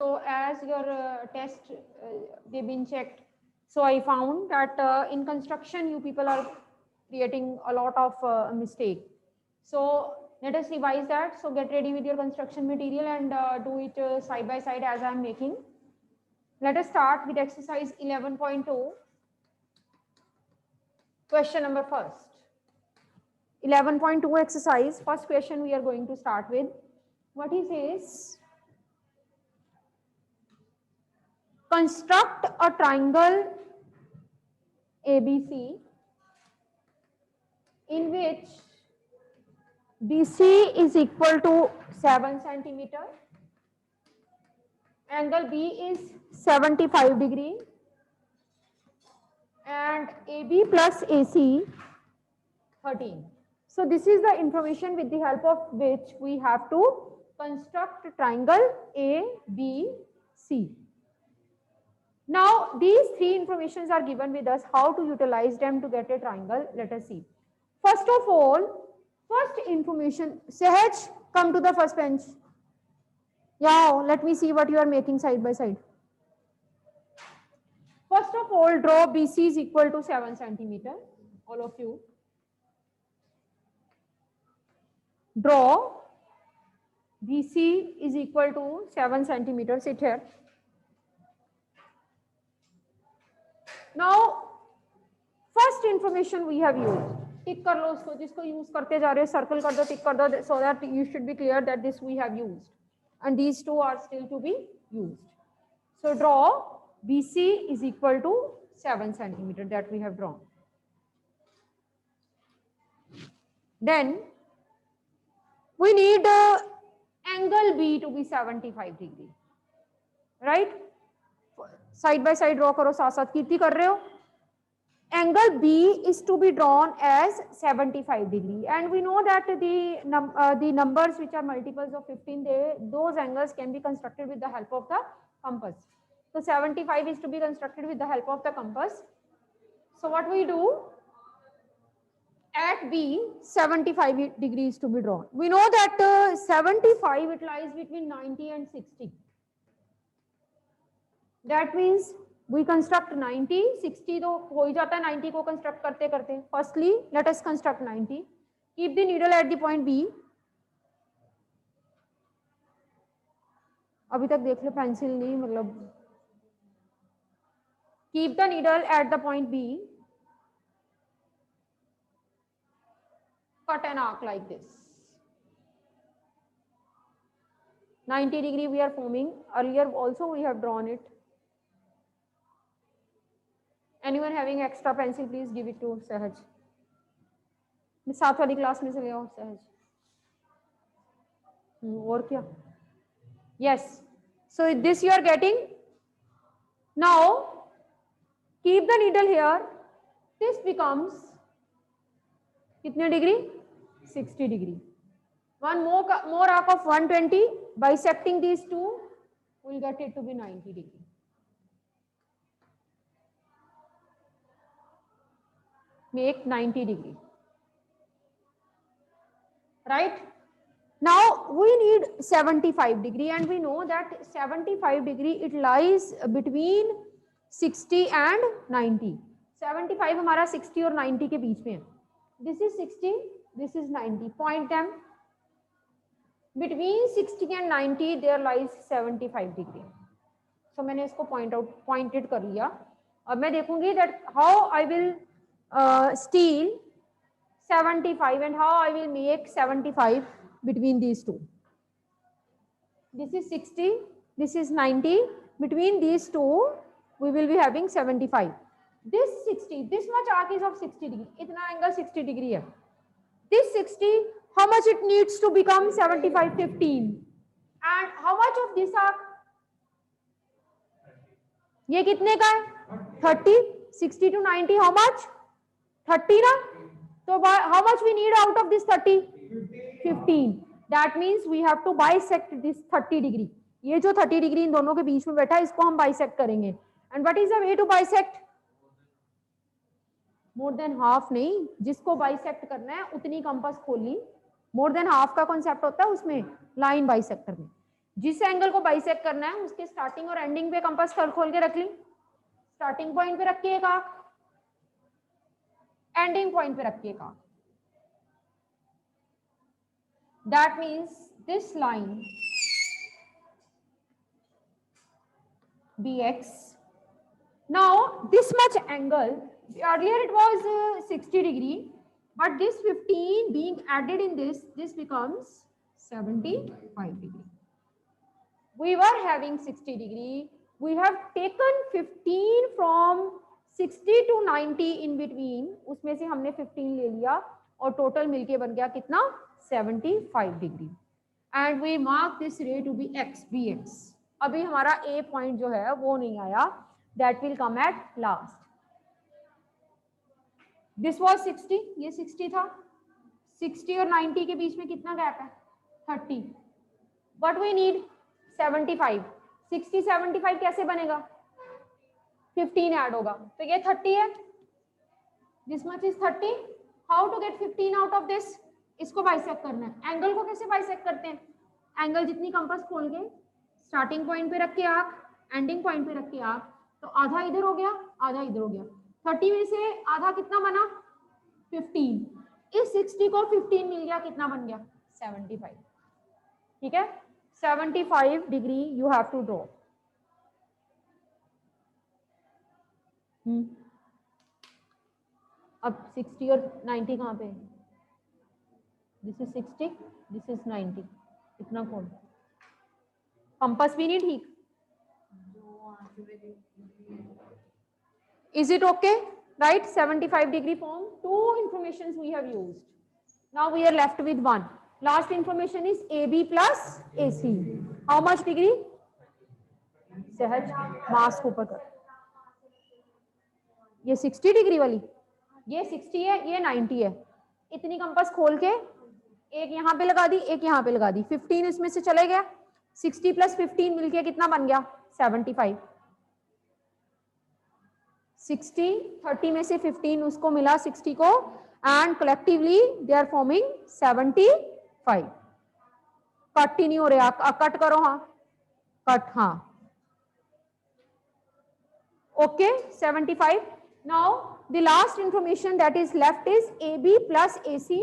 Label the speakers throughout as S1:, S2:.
S1: So as your test they've been checked, so I found that in construction you people are creating a lot of mistake. So let us revise that. So get ready with your construction material and do it side by side as I am making. Let us start with exercise 11.2. Question number first. 11.2 exercise. First question we are going to start with. What he says, construct a triangle ABC in which BC is equal to 7 centimeter, angle B is 75 degree, and AB plus AC 13. So this is the information with the help of which we have to construct triangle ABC. Now these three informations are given with us. How to utilize them to get a triangle? Let us see. First of all, first information, Sahaj, come to the first bench. Yeah, let me see what you are making side by side. First of all, draw BC is equal to 7 centimeter. All of you. Draw BC is equal to 7 centimeter. Sit here. Now, first information we have used. Tick कर लो उसको, जिसको use करते जा रहे हो, circle कर दो, tick कर दो, so that you should be clear that this we have used, and these two are still to be used. So draw BC is equal to 7 centimeter that we have drawn. Then we need angle B to be 75 degree, right? Side by side draw करो, साथ साथ कीर्ति कर रहे हो. Angle B is to be drawn as 75 degree, and we know that the numbers which are multiples of 15, those angles can be constructed with the help of the compass. So 75 is to be constructed with the help of the compass. So what we do, at B 75 degrees to be drawn. We know that 75 it lies between 90 and 60. That means we construct 90, 60 तो हो ही जाता है 90 को construct करते करते. Firstly, let us construct 90. Keep the needle at the point B. अभी तक देख लो पेंसिल नहीं, मतलब keep the needle at the point B. Cut an arc like this. 90 degree we are forming. Earlier also we have drawn it. Anyone having extra pencil, please give it to Sahaj. साथ वाली class में से ले आओ सहज. और क्या? Yes. So this you are getting. Now keep the needle here. This becomes कितने degree? 60 degree. One more arc of 120. Bisecting these two, we'll get it to be 90 degree. Make 90 degree. Right? Now we need 75 degree, and we know that 75 degree it lies between 60 and 90. 75 हमारा 60 और 90 के बीच में है. This is 60, this is 90. Point them. Between 60 and 90 there lies 75 degree. So मैंने इसको pointed कर लिया. अब मैं देखूंगी that how I will steal 75 and how I will make 75 between these two. This is 60, this is 90. Between these two, we will be having 75. This 60, this much arc is of 60 degree. Itna angle 60 degree hai. This 60, how much it needs to become 75? 15. And how much of this arc? ये कितने का है? 30. 60 to 90, how much? 30 ना? So how much we need out of this 30? 15. That means we have to bisect this 30 degree. ये जो 30 degree इन दोनों के बीच में बैठा है, इसको हम bisect करेंगे. And what is the way to bisect? More than half नहीं, जिसको bisect करना है उतनी compass खोलनी. More than half का concept होता है उसमें line bisector में. जिस एंगल को बाइसेक्ट करना है उसके स्टार्टिंग और एंडिंग पे कंपास खोल के रख ली, स्टार्टिंग पॉइंट पे रखिए एक आर्क, एंडिंग पॉइंट पे रखिए एक arc. That means this line bx, now this much angle, earlier it was 60 degree, but this 15 being added in this becomes 75 degree. We were having 60 degree, we have taken 15 from 60 to 90 in between, उसमें से हमने 15 ले लिया और total मिलके बन गया कितना 75 degree. And we mark this ray to be X bx. अभी हमारा ए पॉइंट जो है वो नहीं आया, that will come at last. This was 60, ये 60 था, 60 और 90 के बीच में कितना गैप है 30. What we need 75. 60 75 कैसे बनेगा, 15 ऐड होगा तो ये 30 है. This much is 30. How to get 15 out of this, इसको बाइसेक्ट करना है. एंगल को कैसे बाइसेक्ट करते हैं, एंगल जितनी कंपास खोल के स्टार्टिंग पॉइंट पे रख के आप, एंडिंग पॉइंट पे रख के आप, तो आधा इधर हो गया आधा इधर हो गया. 30 में से आधा कितना बना 15. इस 60 को 15 मिल गया, कितना बन गया 75. ठीक है, 75 degree you have to draw. अब 60 और 90 कहाँ पे, दिस इज 60 दिस इज 90, इतना कौन, कंपास भी नहीं ठीक. Is it okay? Right, 75 degree form. Two informations we have used. Now we are left with one. Last information is AB plus AC. How much degree? सहज mask ऊपर कर. ये 60 degree वाली, ये 60 है, ये 90 है. इतनी कंपास खोल के एक यहाँ पे लगा दी, एक यहाँ पे लगा दी. 15 इसमें से चले गया, 60 प्लस 15 मिलके कितना बन गया 75. 60, 30 में से 15 उसको मिला 60 को, and collectively they are forming 75. Cut ही नहीं हो रहा, कट करो. हाँ कट, हाँ okay 75. Now the last information that is left is AB plus AC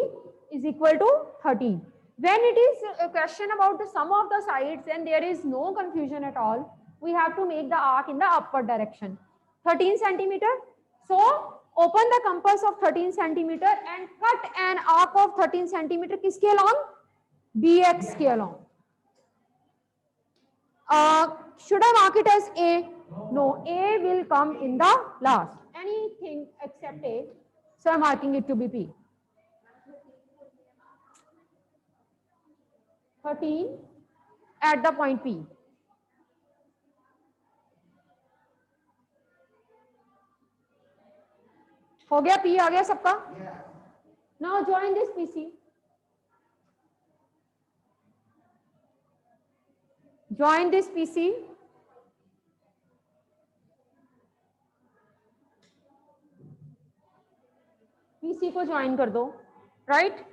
S1: is equal to 13. When it is a question about the sum of the sides and there is no confusion at all, we have to make the arc in the upward direction. 13 centimeter. So open the compass of 13 centimeter and cut an arc of 13 centimeter. किसके along? BX के along. Should I mark it as A? No, A will come in the last. Anything except A. So I'm marking it to be P. 13 at the point P. हो गया, P आ गया सबका. Now join this PC. Join this PC. PC को join कर दो, right?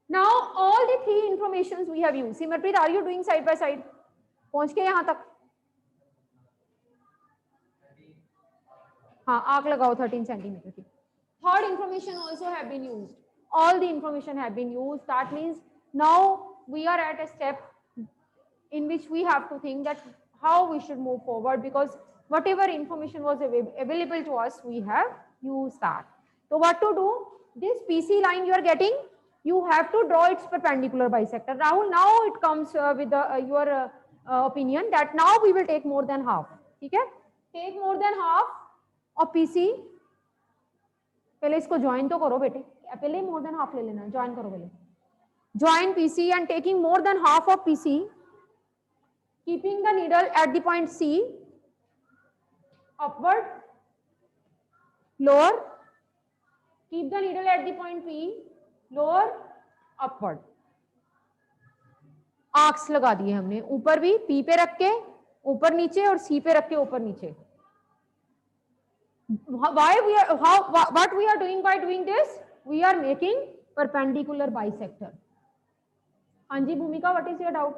S1: Now all the three informations we have used. Simarpreet, are you doing side by side? पहुंच के यहाँ तक. हाँ आर्क लगाओ 13 सेंटीमीटर की. Third information also have been used. All the information have been used. That means now we are at a step in which we have to think that how we should move forward, because whatever information was available to us, we have used that. So what to do? This PC line you are getting, you have to draw its perpendicular bisector. Rahul, now it comes with your opinion that now we will take more than half. ठीक है, take more than half of PC. पहले इसको join तो करो बेटे, पहले मोर than half ले लेना, ज्वाइन करो पहले. Join PC and taking more than half of PC, keeping the needle at the point C, upward, lower, keep the needle at the point P, lower, upward. Arcs लगा दिए हमने, ऊपर भी P पे रख के ऊपर नीचे और C पे रख के ऊपर नीचे. Why we are, what we are doing by doing this? We are making perpendicular bisector. हाँ जी Bhumika, what is your doubt?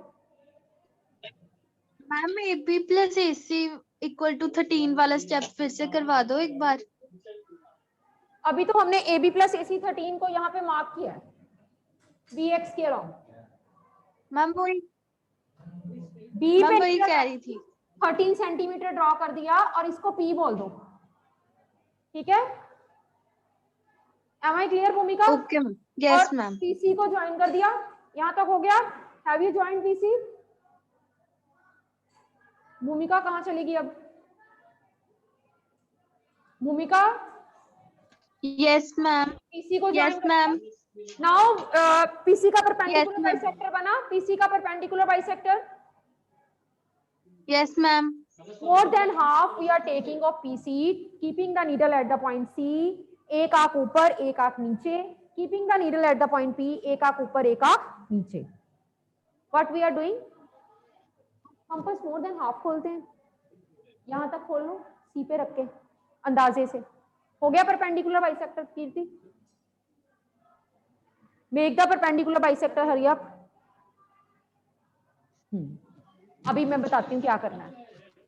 S2: Ma'am AB plus AC equal to 13 वाला स्टेप फिर से करवा दो एक बार।
S1: अभी तो हमने AB प्लस AC 13 को यहाँ पे मार्क किया है BX के अलाउ।
S2: मैम वही
S1: B
S2: मैम
S1: पे
S2: वही कह रही थी।
S1: 13 सेंटीमीटर ड्रॉ कर दिया और इसको P बोल दो, ठीक है? Am I clear भूमिका?
S2: ओके मैम, यस
S1: और
S2: मैम।
S1: PC को ज्वाइन कर दिया, यहाँ तक हो गया। Have you join PC? भूमिका कहाँ चलेगी अब? भूमिका
S2: यस मैम।
S1: PC को
S2: यस
S1: ज्वाइन कर
S2: मैम।
S1: दिया। नाउ PC का परपेंडिकुलर
S2: Yes, ma'am.
S1: बाइसेक्टर बना, PC का perpendicular bisector
S2: yes ma'am.
S1: more than half we are taking of PC, keeping the needle at the point C, एक आंख ऊपर एक आंख नीचे, keeping the needle at the point P, एक आंख ऊपर एक आंख नीचे। What we are doing? हम बस more than half खोलते हैं, यहां तक खोल लो C पे रख के अंदाजे से। हो गया perpendicular bisector Kirti? Make the perpendicular bisector, hurry up. अभी मैं बताती हूँ क्या करना है।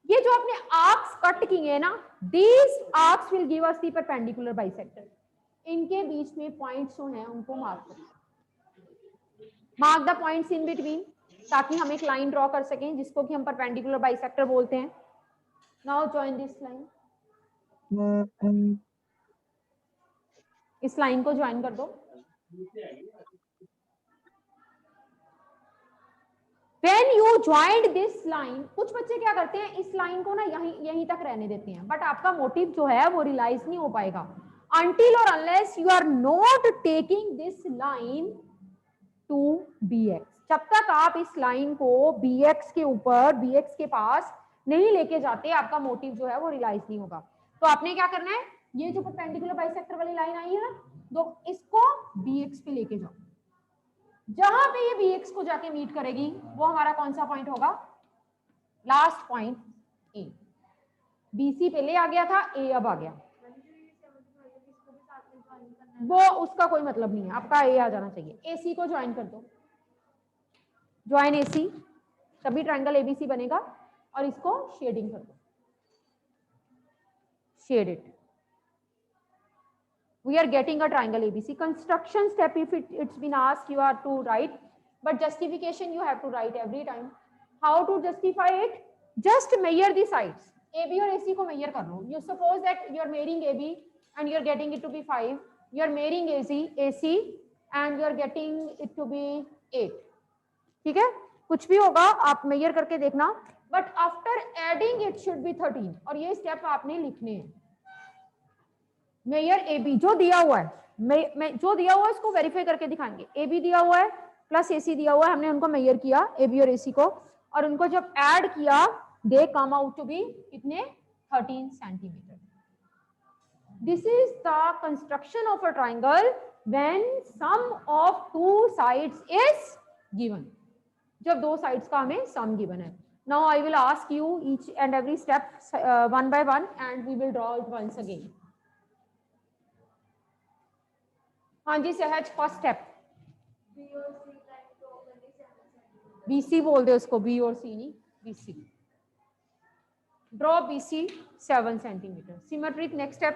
S1: ये जो आपने आर्क्स कट किए हैं ना, these arcs will give us the perpendicular bisector. इनके बीच में पॉइंट्स जो हैं उनको मार्क करो, mark the points in between, ताकि हम एक लाइन ड्रॉ कर सकें जिसको कि हम परपेंडिकुलर बाइसेक्टर बोलते हैं। नाउ जॉइन दिस लाइन, इस लाइन को ज्वाइन कर दो। When you joined this line, कुछ बच्चे क्या करते हैं, इस लाइन को ना यहीं तक रहने देते हैं, बट आपका मोटिव जो है वो रियलाइज नहीं हो पाएगा until or unless you are not taking this line to BX। जब तक आप इस लाइन को BX के ऊपर, BX के पास नहीं लेके जाते, आपका मोटिव जो है वो रियलाइज नहीं होगा। तो आपने क्या करना है, ये जो परपेंडिकुलर बाइसेक्टर वाली लाइन आई है ना, तो इसको BX पे लेके जाओ। जहां पे ये BX को जाके मीट करेगी वो हमारा कौन सा पॉइंट होगा? Last point A। BC पहले आ गया था, A अब आ गया। वो उसका कोई मतलब नहीं है, आपका A आ जाना चाहिए। AC को ज्वाइन कर दो, ज्वाइन AC, तभी ट्रायंगल ABC बनेगा। और इसको शेडिंग कर दो, shade it. We are getting a triangle ABC. Construction step, if it's been asked, you are to write, but justification you have to write every time. How to justify it? Just measure the sides. AB और AC को measure कर लो. You suppose that you are measuring AB and you are getting it to be 5. You are measuring AC and you are getting it to be 8. ठीक है? कुछ भी होगा आप measure करके देखना. But after adding it should be 13. और ये step आपने लिखने हैं. मेयर AB जो दिया हुआ है, जो दिया हुआ है इसको वेरीफाई करके दिखाएंगे। AB दिया हुआ है प्लस AC दिया हुआ है, हमने उनको मेयर किया AB और AC को, और उनको जब ऐड किया they come out to be कितने? 13 centimetre. This is the construction of a triangle when sum of two sides is given. जब दो साइड्स का हमें सम गिवन है। Now I will ask you each and every step one by one and we will draw it once again. हाँ जी सहज, first step BC बोल दे उसको, B और C नहीं, BC। Draw BC 7 centimetre. Symmetric next step,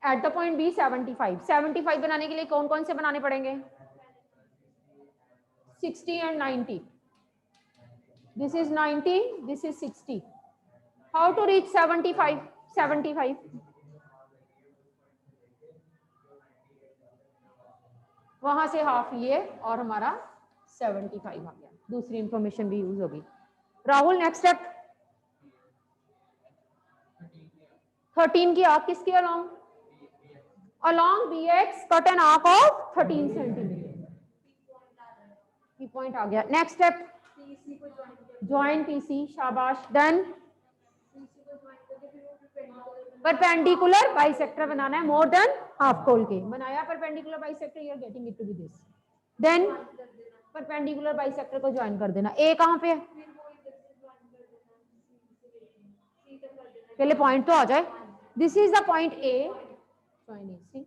S1: at the point B 75 बनाने के लिए कौन कौन से बनाने पड़ेंगे? 60 and 90। This is 90, this is 60। How to reach 75? वहां से हाफ लिए और हमारा 75 आ गया। दूसरी इंफॉर्मेशन भी यूज होगी। राहुल नेक्स्ट स्टेप, 13 की आर्क किसके अलोंग? Along BX cut an arc of 13 centimetre. की पॉइंट आ गया। नेक्स्ट स्टेप, ज्वाइन PC, शाबाश। देन परपेंडिकुलर बाइसेक्टर बनाना है, मोर देन हाफ खोल के बनाया perpendicular bisector, you are getting it to be this. Then perpendicular bisector को ज्वाइन कर देना। ए कहां पे है? पहले पॉइंट तो आ जाए। This is the point A, join AC।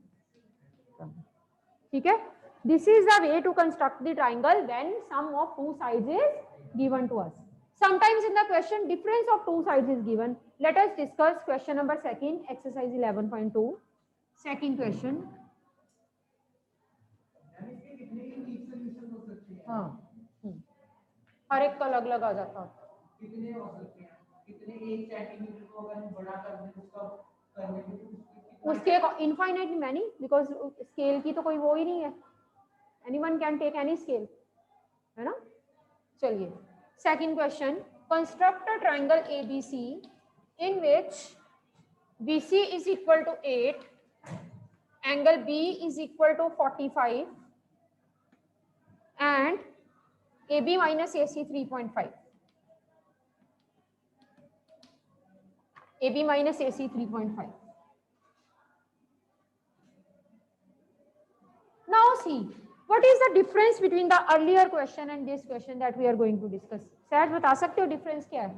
S1: ठीक है, this is the way to construct the triangle when sum of two sides is given to us. Sometimes in the question difference of two sides is given. Let us discuss question number second, exercise 11.2. Second question. हाँ, हर एक का अलग अलग आ जाता.
S3: कितने हो सकते हैं, कितने 1 सेंटीमीटर को अगर हम बड़ा कर दें उसका करने के
S1: उसके इनफाइनाइटली मैनी, बिकॉज स्केल की तो कोई वो ही नहीं है. Anyone can take any scale, है ना. चलिए second question, construct a triangle ABC in which BC is equal to 8, angle B is equal to 45 and AB minus AC 3.5. AB minus AC 3.5. Now see, what is the difference between the earlier question and this question that we are going to discuss? सहज बता सकते हो difference क्या है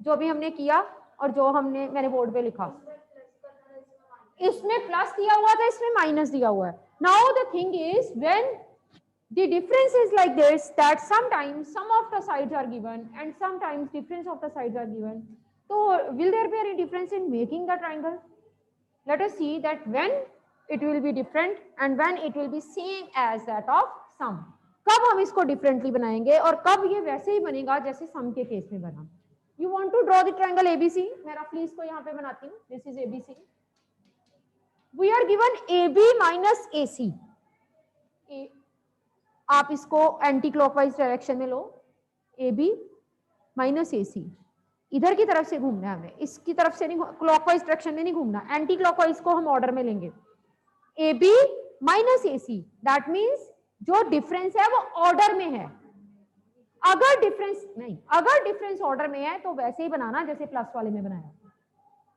S1: जो भी हमने किया और जो मैंने बोर्ड पे लिखा. इसमें प्लस दिया हुआ था, इसमें माइनस दिया हुआ है. Now the thing is when the difference is like this, that sometimes some of the sides are given and sometimes difference of the sides are given. So will there be any difference in making the triangle? Let us see that when it will be different and when it will be same as that of sum. कब हम इसको differently बनाएंगे और कब ये वैसे ही बनेगा जैसे sum के केस में बना. You want to draw the triangle ABC? मैं रफली इसको यहाँ पे बनाती हूँ. This is ABC. We are given AB minus AC. आप इसको एंटी क्लॉकवाइज डायरेक्शन में लो. AB माइनस AC इधर की तरफ से घूमना है हमें, इसकी तरफ से नहीं, क्लॉकवाइज डायरेक्शन में नहीं घूमना. एंटी क्लॉकवाइज को हम ऑर्डर में लेंगे. AB minus AC, that means जो डिफरेंस है वो ऑर्डर में है. अगर डिफरेंस ऑर्डर में है तो वैसे ही बनाना जैसे प्लस वाले में बनाया.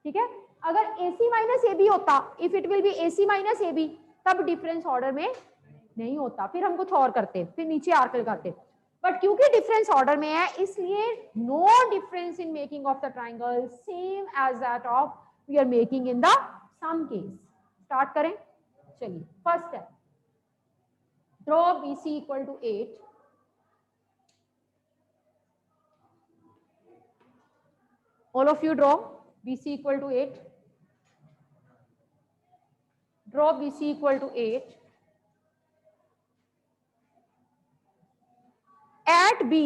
S1: ठीक है, अगर AC माइनस AB होता, if it will be AC minus AB, तब डिफरेंस ऑर्डर में नहीं होता, फिर हम कुछ और करते, फिर नीचे आर्क लगाते. बट क्योंकि डिफरेंस ऑर्डर में है इसलिए no difference in making of the triangle, same as that of we are making in the sum case. Start करें. चलिए first step, draw BC equal to 8. All of you draw BC equal to 8. Draw BC equal to 8. At B,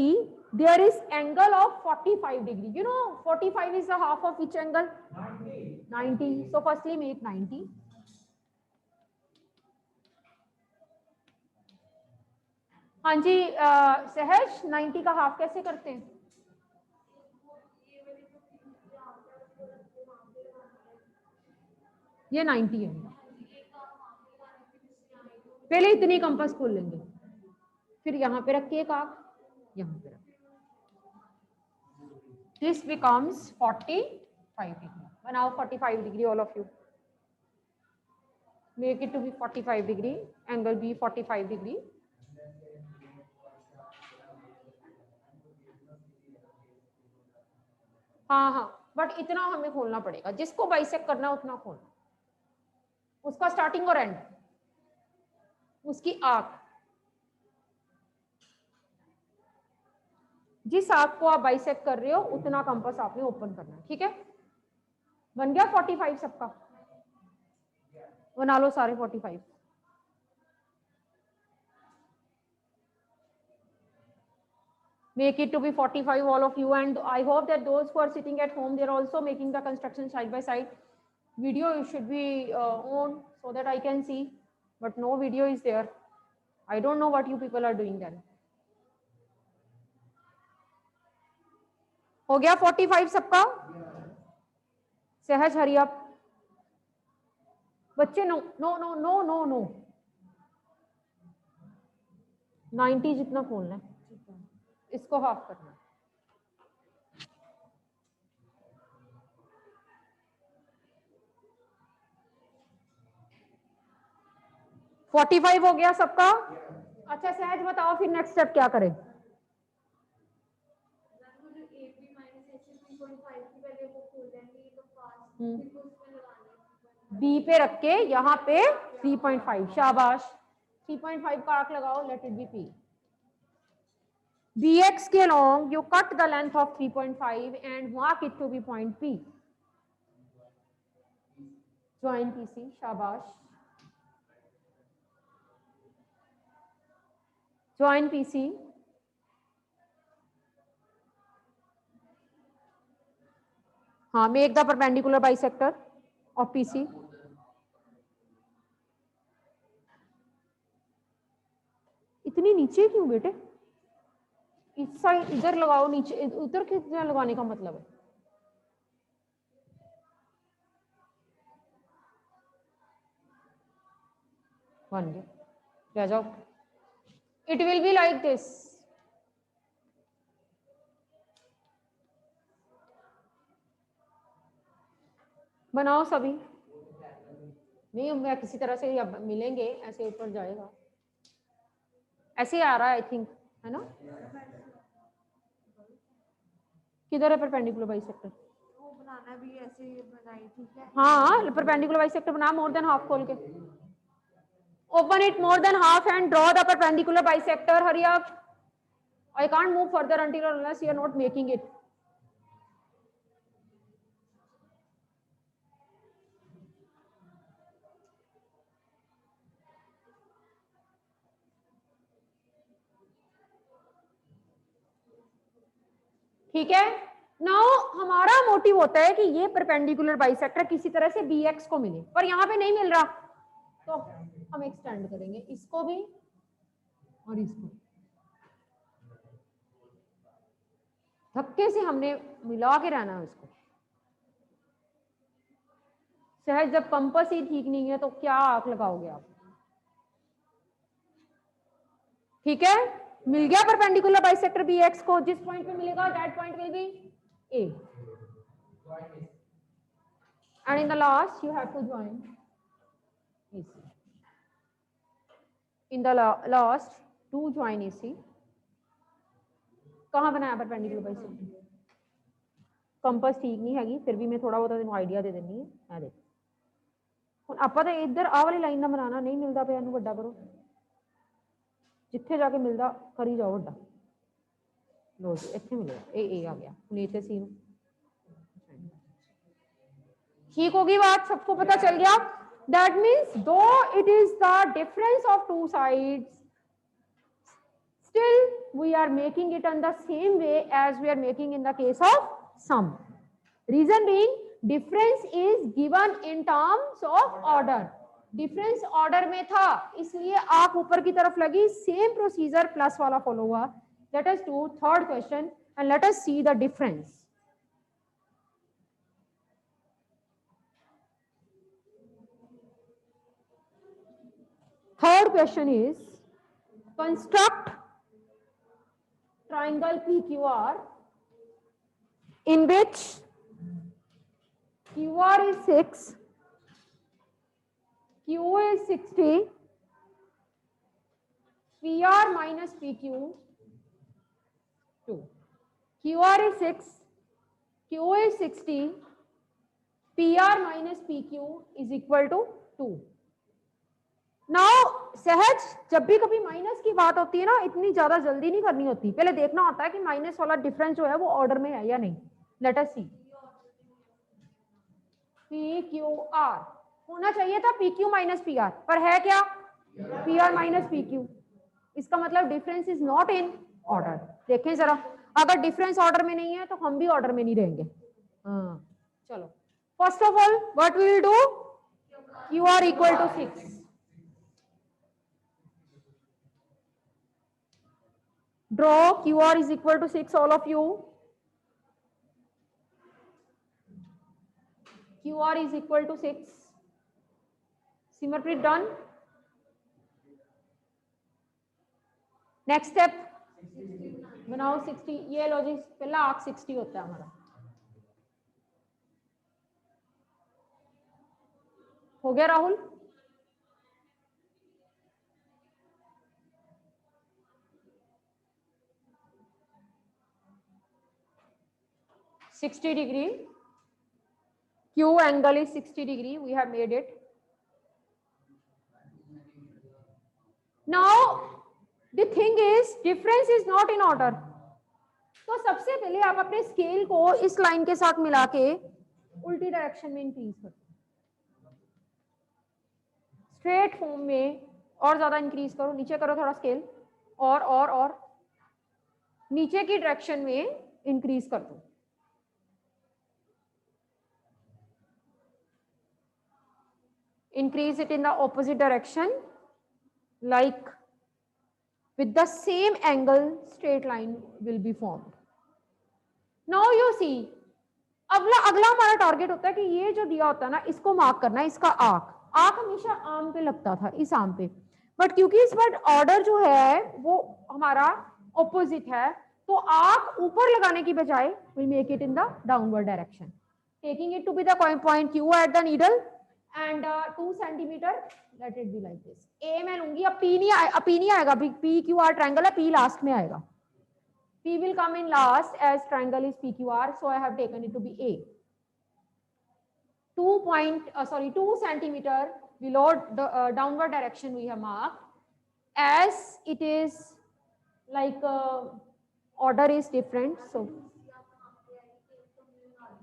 S1: there is angle of 45 degree. You know 45 is the half of which angle? 90. So firstly make 90. हाँ जी सहज, 90 का half कैसे करते हैं? ये 90 है. पहले इतनी कंपास खोल लेंगे, फिर यहाँ पे रखिए एक आंख, यहाँ पे रखिए. This becomes 45 degree. Now 45 degree, all of you. Make it to be 45 degree. Angle B 45 degree. हाँ, बट इतना हमें खोलना पड़ेगा. जिसको बाइसेक्ट करना उतना खोलना. उसका स्टार्टिंग और एंड, उसकी आर्क, जिस आर्क को आप बाइसेक्ट कर रहे हो उतना कंपास आपने ओपन करना है. ठीक है, बन गया 45 सबका? बना लो सारे 45. Make it to be 45 all of you, and I hope that those who are sitting at home, they are also making the construction side by side. Video should be on so that I can see, but no video is there. I don't know what you people are doing then. हो गया 45 सबका? Sahaj hurry up बच्चे. No no no no no no 90 जितना खोलना है, इसको half करना है. Yeah. 45 हो गया सबका? अच्छा सहज बताओ फिर नेक्स्ट स्टेप क्या करें? बी पे रख के यहाँ पे 3.5. शाबाश. 3.5 का आर्क लगाओ, let it be P. BX के along you cut the length of 3.5 and mark it to be point P. Join PC, शाबाश. Join PC. हाँ, make the perpendicular bisector of PC. इतनी नीचे क्यों बेटे? इस साइड इधर लगाओ, नीचे उधर कितना लगाने का मतलब है? बन गया, रह जाओ. It will be like this. बनाओ सभी. नहीं, मैं किसी तरह से अब मिलेंगे, ऐसे ऊपर जाएगा. ऐसे ही आ रहा है आई थिंक, है ना? किधर है परपेंडिकुलर बाइसेक्टर?
S4: वो बनाना भी ऐसे बनाई, ठीक है?
S1: हाँ, परपेंडिकुलर बाइसेक्टर बना, मोर देन हाफ खोल के. Open it more than half and draw the perpendicular bisector. Hurry up. I can't move further until or unless you are not making it. ठीक है. नाउ हमारा मोटिव होता है कि ये परपेंडिकुलर बाइसेक्टर किसी तरह से BX को मिले, पर यहाँ पे नहीं मिल रहा, तो हम एक्सटेंड करेंगे इसको भी और इसको. धक्के से हमने मिला के रहना है इसको. सहज, जब कंपास ही ठीक नहीं है तो क्या आंख लगाओगे आप? ठीक है, मिल गया परपेंडिकुलर बाइसेक्टर BX को. जिस पॉइंट पे मिलेगा that point will be A. And in the last you have to join AC. In the last to join AC. कहाँ बनाया परपेंडिकुलर बाइसेक्टर? कंपास ठीक नहीं हैगी, फिर भी मैं थोड़ा बहुत तेन आइडिया दे देनी है. आ देख, ਹੁਣ ਆਪਾਂ ਤਾਂ ਇੱਧਰ ਆਹ ਵਾਲੀ ਲਾਈਨ ਦਾ ਬਣਾਉਣਾ, ਨਹੀਂ ਮਿਲਦਾ ਪਿਆ, ਇਹਨੂੰ ਵੱਡਾ ਕਰੋ. ਜਿੱਥੇ ਜਾ ਕੇ ਮਿਲਦਾ ਕਰੀ ਜਾਓ ਵੱਡਾ. ਲੋ ਜੀ, ਇੱਥੇ ਮਿਲਿਆ, ਇਹ ਆ ਗਿਆ. ਹੁਣ ਇੱਥੇ ਸੀ ਨੂੰ ठीक होगी बात, सबको पता चल गया. That means though it is the difference of two sides, still we are making it in the same way as we are making in the case of sum. Reason being, difference is given in terms of order. Difference order में था, इसलिए आप ऊपर की तरफ लगी. Same procedure plus वाला follow हुआ. Let us do third question and let us see the difference. Third question is, construct triangle PQR in which QR is 6, Q is 60, PR minus PQ 2. QR is 6, Q is 60, PR minus PQ is equal to 2. Now सहज, जब भी कभी minus की बात होती है ना, इतनी ज्यादा जल्दी नहीं करनी होती. पहले देखना होता है कि माइनस वाला डिफरेंस जो है वो ऑर्डर में है या नहीं. लेट अस सी. PQR होना चाहिए था PQ माइनस PR, पर है क्या? PR minus PQ. इसका मतलब difference is not in order. देखें जरा, अगर डिफरेंस ऑर्डर में नहीं है तो हम भी ऑर्डर में नहीं रहेंगे. हाँ, चलो. First of all what we will do? QR equal to 6. Draw QR is equal to 6, all of you. QR is equal to 6. Simmerpreet done. Next step, बनाओ 60. ये लो जी, पहला आर्क 60 होता है हमारा. हो गया Rahul? $60 degree. Q angle is 60 degree. We have made it. Now the thing is difference is not in order. तो सबसे पहले आप अपने स्केल को इस लाइन के साथ मिला के उल्टी डायरेक्शन में इंक्रीज करो, स्ट्रेट फॉर्म में और ज्यादा इंक्रीज करो, नीचे करो थोड़ा स्केल, और नीचे की डायरेक्शन में इंक्रीज कर दो। Increase it in the opposite direction, like with the same angle, straight line will be formed. Now you see, अगला हमारा टारगेट होता है कि ये जो दिया होता है ना, इसको मार्क करना है, इसका आर्क हमेशा आर्म पे लगता था, इस आर्म पे, बट क्योंकि इस बार ऑर्डर जो है वो हमारा ऑपोजिट है, तो आर्क ऊपर लगाने की बजाय we'll make it in the downward direction, taking it to be the point Q at the needle and 2 centimeter, let it be like this. A मैं लूंगी, अब P नहीं आएगा, PQR ट्रायंगल है, P लास्ट में आएगा, P will come in last as triangle is PQR, so I have taken it to be A. 2 centimeter below the downward direction we have marked, as it is like order is different, so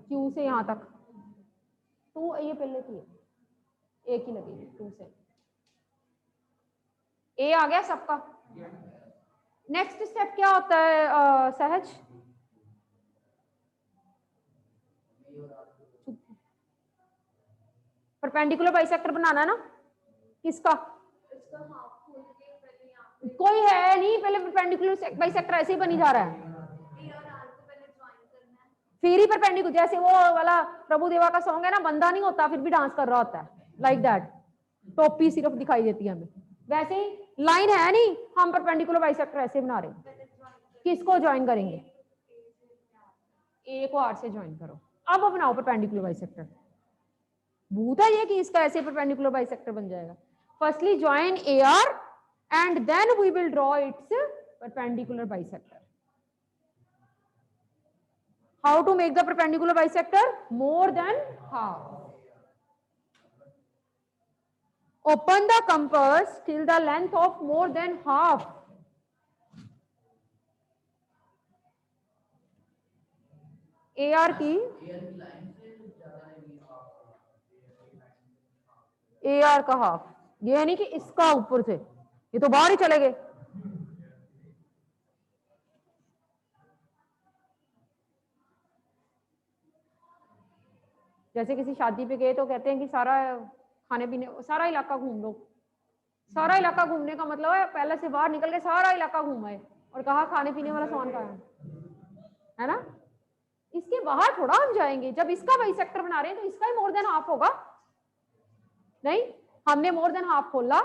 S1: Q से यहाँ तक 2, ये पहले थी, एक ही लगेगी 2 से, A आ गया सबका। नेक्स्ट स्टेप क्या होता है सहज? परपेंडिकुलर बाइसेक्टर बनाना है ना, किसका? कोई है नहीं, पहले परपेंडिकुलर बाइसेक्टर ऐसे ही बनी जा रहा है, फिर ही परपेंडिकुलर, जैसे वो वाला प्रभु देवा का सॉन्ग है ना, बंदा नहीं होता फिर भी डांस कर रहा होता है, लाइक दैट, टोपी सिर्फ दिखाई देती है हमें, वैसे ही लाइन है नहीं, हम परपेंडिकुलर बाइसेक्टर ऐसे बना रहे हैं। किसको ज्वाइन करेंगे? ए को आर से ज्वाइन करो, अब बनाओ परपेंडिकुलर बाइसेक्टर। भूत है ये कि इसका ऐसे परपेंडिकुलर बाइसेक्टर बन जाएगा। Firstly join A R and then we will draw its perpendicular bisector. How to make the perpendicular bisector? More than half. Open the compass till the length of more than half. AR की AR का half, ये नहीं कि इसका ऊपर से, ये तो बाहर ही चले गए। जैसे किसी शादी पे गए तो कहते हैं कि सारा खाने पीने, सारा इलाका घूम लो। सारा इलाका घूमने का मतलब है पहले से बाहर निकल के सारा इलाका घूमाए और कहा खाने पीने वाला सामान कहाँ है ना। इसके बाहर थोड़ा हम जाएंगे, जब इसका बाइसेक्टर बना रहे हैं तो इसका ही मोर देन हाफ होगा। नहीं, हमने मोर देन हाफ खोला,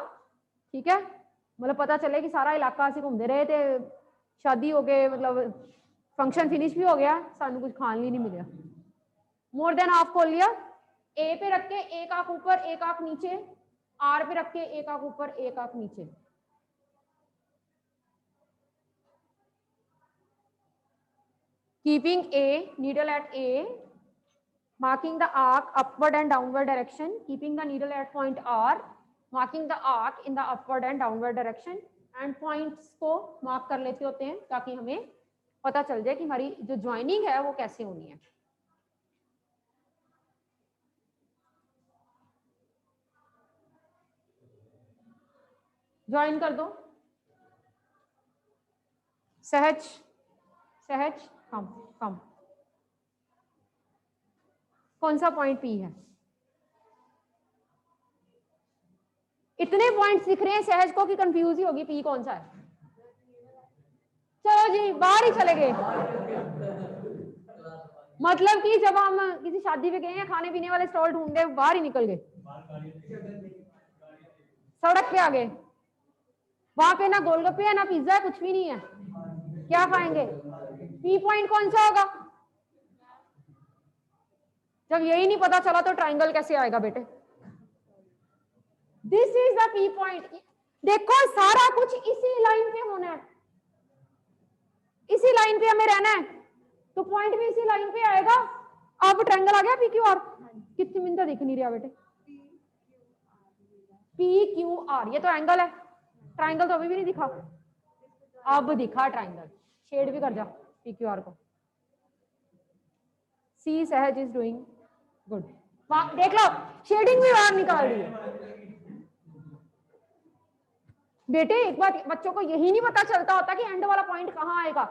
S1: ठीक है, मतलब पता चले कि सारा इलाका से घूमते रहे थे, शादी हो गए, मतलब फंक्शन फिनिश भी हो गया, सानू कुछ खाने ही नहीं मिला। मोर देन हाफ खोल लिया, ए पे रख के एक आंख ऊपर एक आंख नीचे, आर पे रख के एक आंख ऊपर एक आंख नीचे। Keeping A needle at A, marking the arc upward and downward direction, keeping the needle at point R, marking the arc in the upward and downward direction, and points को मार्क कर लेते होते हैं ताकि हमें पता चल जाए कि हमारी जो ज्वाइनिंग है वो कैसे होनी है। ज्वाइन कर दो सहज, सहज कम कम। कौन सा पॉइंट पी है? इतने पॉइंट्स दिख रहे हैं सहज को कि कंफ्यूज ही होगी पी कौन सा है। चलो जी, बाहर ही चले गए। मतलब कि जब हम किसी शादी पे गए हैं, खाने पीने वाले स्टॉल ढूंढे, बाहर ही निकल गए, सड़क पे आ गए, वहां पे ना गोलगप्पे है ना पिज्जा है, कुछ भी नहीं है, क्या खाएंगे? पी पॉइंट कौन सा होगा? जब यही नहीं पता चला तो ट्रायंगल कैसे आएगा बेटे? This is the P point. देखो सारा कुछ इसी लाइन पे होना है, इसी लाइन पे हमें रहना है, तो पॉइंट भी इसी लाइन पे आएगा। अब ट्रायंगल आ गया पी क्यू आर। कितनी मिनट दिख नहीं रहा बेटे? पी क्यू आर, ये तो एंगल है, ट्राइंगल तो अभी भी नहीं दिखा, अब दिखा ट्राइंगल, शेड भी कर जा PQR को। सी सहज इज डूइंग गुड, देख लो शेडिंग भी बाहर निकाल रही है। बेटे एक बात बच्चों को यही नहीं पता चलता होता कि एंड वाला पॉइंट कहाँ आएगा,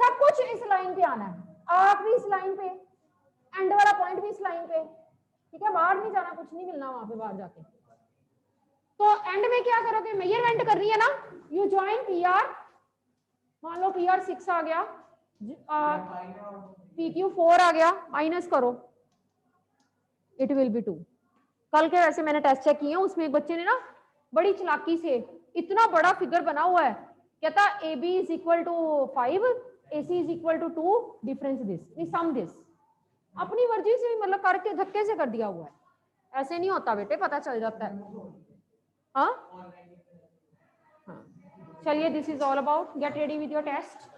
S1: सब कुछ इस लाइन पे आना है, आप भी इस लाइन पे, एंड वाला पॉइंट भी इस लाइन पे, ठीक है, बाहर नहीं जाना, कुछ नहीं मिलना वहां पे बाहर जाके। तो एंड में क्या करोगे, मेजरमेंट कर रही है ना, यू ज्वाइन PR, मान लो PR 6 आ गया, PQ 4 आ गया, माइनस करो, इट विल बी 2। कल के वैसे मैंने टेस्ट चेक किए हैं, उसमें एक बच्चे ने ना बड़ी चालाकी से इतना बड़ा फिगर बना हुआ है, कहता AB is equal to 5, AC is equal to 2, difference this, sum this, अपनी मर्जी से मतलब करके धक्के से कर दिया हुआ है, ऐसे नहीं होता बेटे, पता चल जाता है। हाँ चलिए, this is all about, get ready with your test.